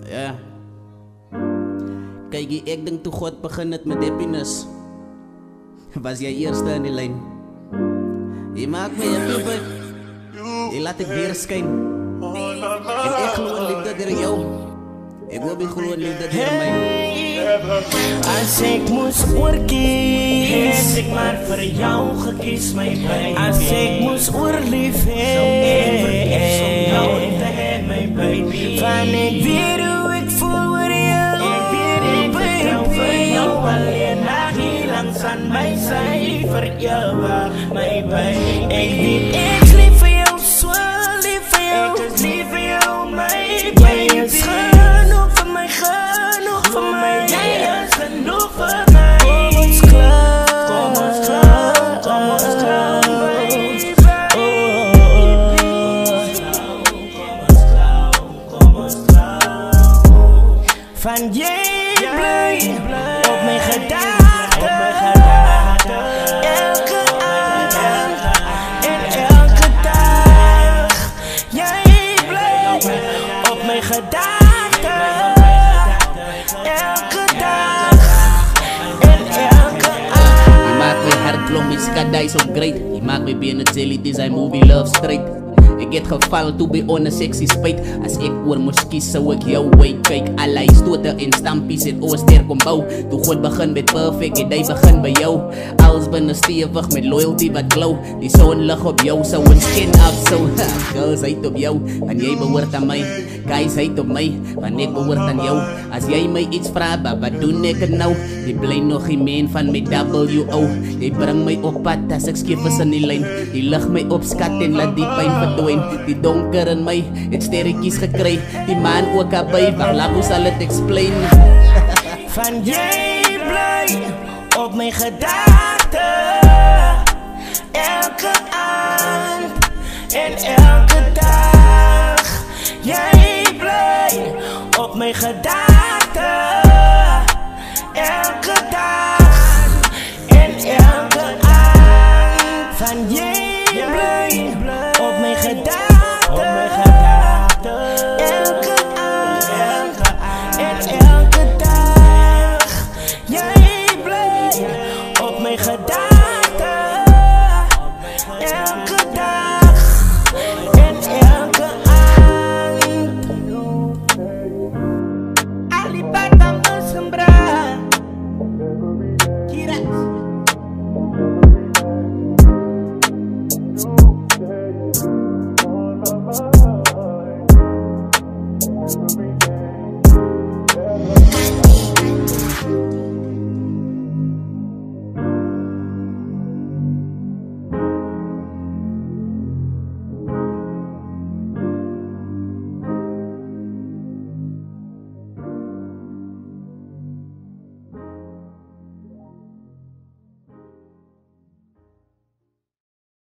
Ja. Kijk, ik denk toen God begint het met happiness. Was jij eerste in die lijn? Je maakt me happy, babe. Je laat ik weer schijnen. En ik geloof liefde door jou. Ik wil niet gewoon liefde door mij. Als ik moest oorkies, heb ik maar voor jou gekies, my baby. Als ik moest oorlief heb, jou in te hebben, my baby. Van ik weet hoe ik voel voor jou, ik weet ik voor jou alleen. Na heel lang aan mij zij voor jou, my baby. Ik weet ik lief voor jou, zo lief voor jou. Ik is lief voor jou, my baby. Genoeg van mij, genoeg van mij. Jij is genoeg voor mij. Kom ons klaar, kom ons klaar, kom ons klaar, baby. Kom ons klaar. Van jij blij op mijn gedachten. Elke avond en elke dag. Jij blij op mijn gedachten. Skadai so great. He maakt me binnen silly, this I movie love straight. Ik het geval to be on a sexy spijt. Als ik oor moest kies, zou ik jou way kijk. Allerlei stoten in stampies en ooster kom bouw. Toen God begin met perfect en hij begin bij jou. Alles binnen stevig met loyalty wat glow. Die zon lig op jou, zo een skin af zo. Girls heet op jou, want jij behoort aan mij. Guys heet op mij, want ik behoort aan jou. Als jij mij iets vraagt, wat doe ik het nou? Die blij nog geen man van mijn WO. Die brengt mij op pad als ik skiffers in die lijn. Die ligt mij op skat en laat die pijn verdwijnen. Die donker in mij, het sterretjes gekregen. Die man ook erbij, wacht laat hoe zal het explain. Van jij blij op mijn gedachten. Elke avond en elke dag. Jij blij op mijn gedachten. Elke